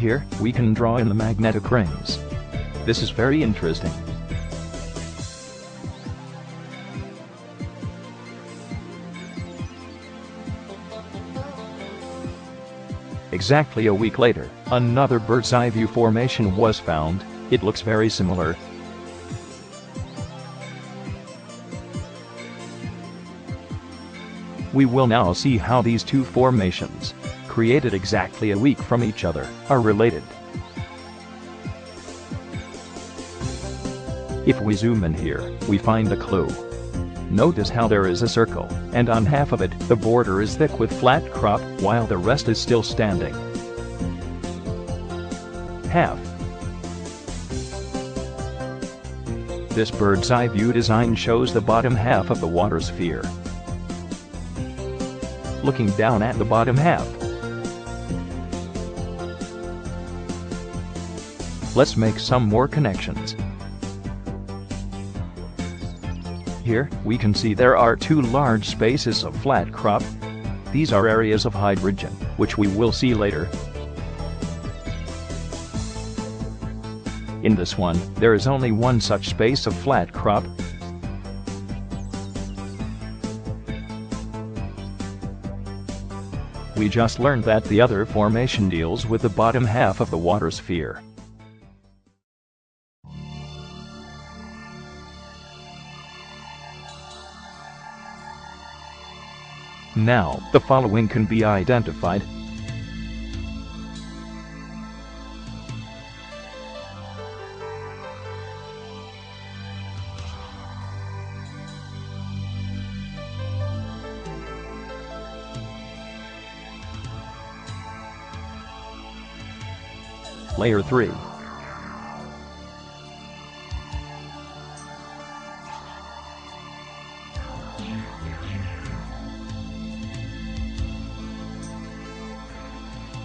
Here, we can draw in the magnetic rings. This is very interesting. Exactly a week later, another bird's eye view formation was found. It looks very similar. We will now see how these two formations, created exactly a week from each other, are related. If we zoom in here, we find a clue. Notice how there is a circle, and on half of it, the border is thick with flat crop, while the rest is still standing. Half. This bird's eye view design shows the bottom half of the water sphere. Looking down at the bottom half. Let's make some more connections. Here, we can see there are two large spaces of flat crop. These are areas of hydrogen, which we will see later. In this one, there is only one such space of flat crop. We just learned that the other formation deals with the bottom half of the water sphere. Now, the following can be identified. Layer 3.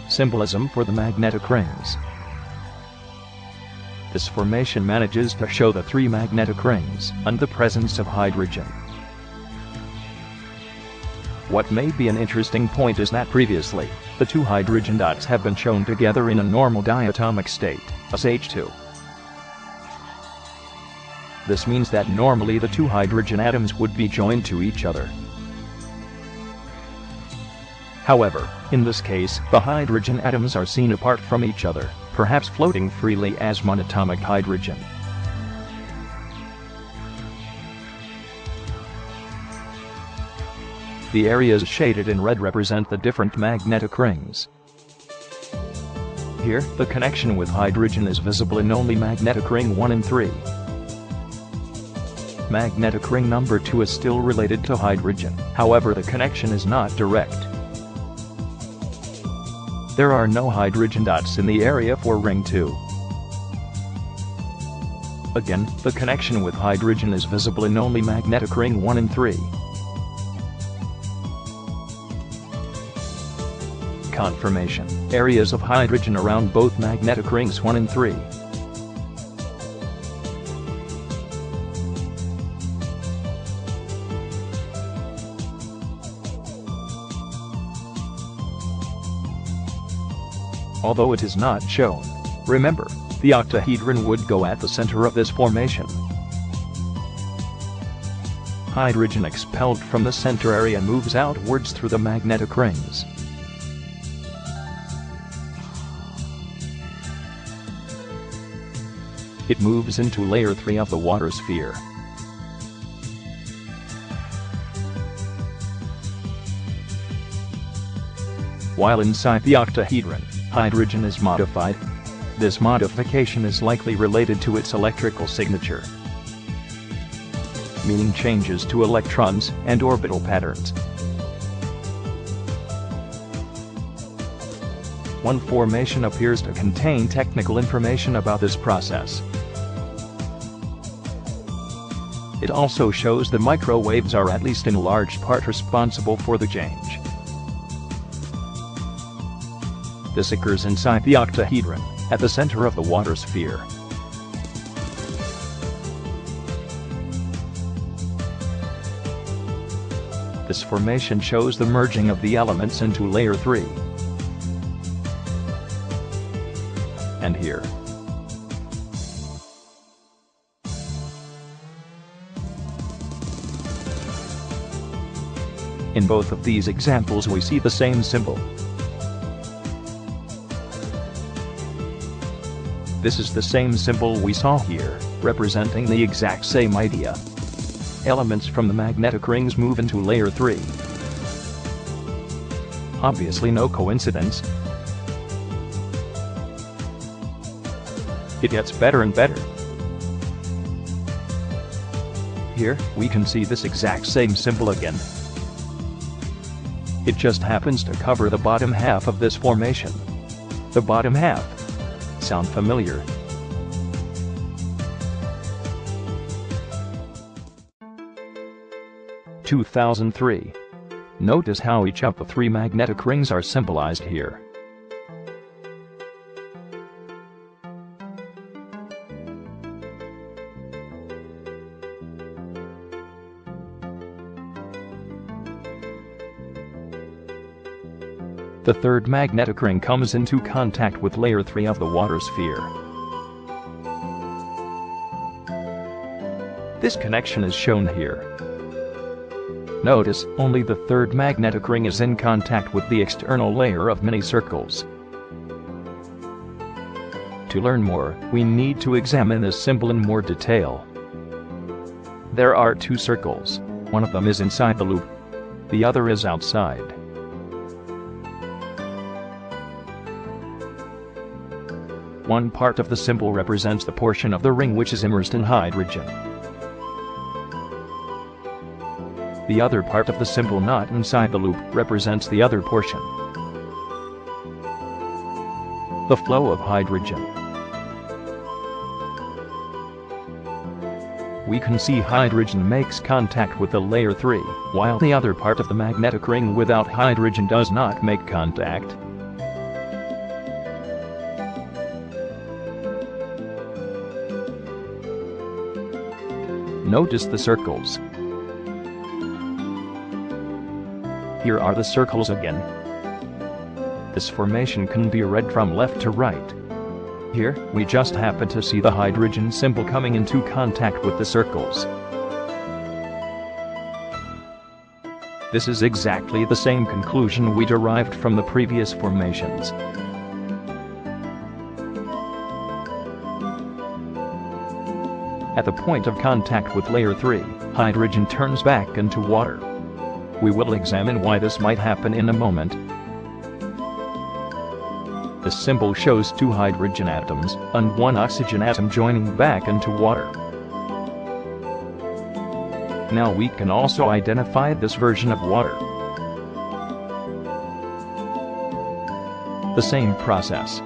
Symbolism for the magnetic rings. This formation manages to show the three magnetic rings and the presence of hydrogen. What may be an interesting point is that previously, the two hydrogen dots have been shown together in a normal diatomic state, SH2. This means that normally the two hydrogen atoms would be joined to each other. However, in this case, the hydrogen atoms are seen apart from each other, perhaps floating freely as monatomic hydrogen. The areas shaded in red represent the different magnetic rings. Here, the connection with hydrogen is visible in only magnetic ring 1 and 3. Magnetic ring number 2 is still related to hydrogen, however the connection is not direct. There are no hydrogen dots in the area for ring 2. Again, the connection with hydrogen is visible in only magnetic ring 1 and 3. Confirmation: areas of hydrogen around both magnetic rings 1 and 3. Although it is not shown, remember, the octahedron would go at the center of this formation. Hydrogen expelled from the center area moves outwards through the magnetic rings. It moves into layer 3 of the water sphere. While inside the octahedron, hydrogen is modified. This modification is likely related to its electrical signature, meaning changes to electrons and orbital patterns. One formation appears to contain technical information about this process. It also shows the microwaves are at least in large part responsible for the change. This occurs inside the octahedron, at the center of the water sphere. This formation shows the merging of the elements into layer 3. and here. In both of these examples we see the same symbol. This is the same symbol we saw here, representing the exact same idea. Elements from the magnetic rings move into layer 3. Obviously no coincidence. It gets better and better. Here, we can see this exact same symbol again. It just happens to cover the bottom half of this formation. The bottom half. Sound familiar? (2003). Notice how each of the 3 magnetic rings are symbolized here. The third magnetic ring comes into contact with layer 3 of the water sphere. This connection is shown here. Notice, only the third magnetic ring is in contact with the external layer of many circles. To learn more, we need to examine this symbol in more detail. There are 2 circles. One of them is inside the loop. The other is outside. One part of the symbol represents the portion of the ring which is immersed in hydrogen. The other part of the symbol not inside the loop represents the other portion. The flow of hydrogen. We can see hydrogen makes contact with the layer 3, while the other part of the magnetic ring without hydrogen does not make contact. Notice the circles. Here are the circles again. This formation can be read from left to right. Here, we just happen to see the hydrogen symbol coming into contact with the circles. This is exactly the same conclusion we derived from the previous formations. At the point of contact with layer 3, hydrogen turns back into water. We will examine why this might happen in a moment. The symbol shows 2 hydrogen atoms and 1 oxygen atom joining back into water. Now we can also identify this version of water. The same process.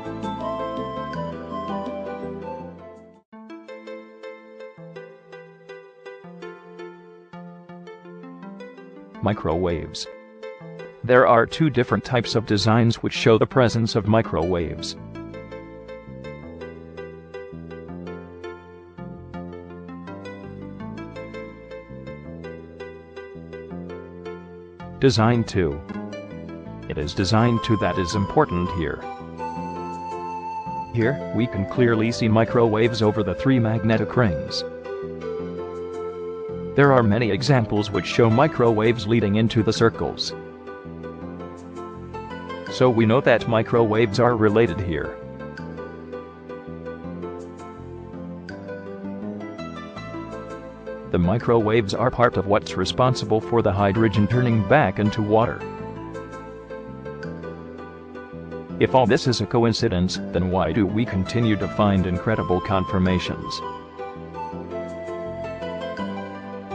Microwaves. There are 2 different types of designs which show the presence of microwaves. Design 2. It is design 2 that is important here. Here, we can clearly see microwaves over the 3 magnetic rings. There are many examples which show microwaves leading into the circles. So we know that microwaves are related here. The microwaves are part of what's responsible for the hydrogen turning back into water. If all this is a coincidence, then why do we continue to find incredible confirmations?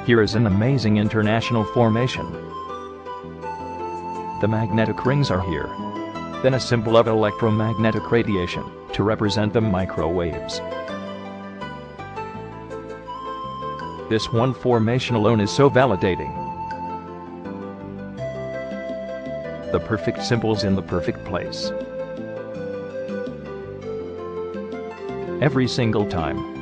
Here is an amazing international formation. The magnetic rings are here. Then a symbol of electromagnetic radiation, to represent the microwaves. This one formation alone is so validating. The perfect symbols in the perfect place. Every single time.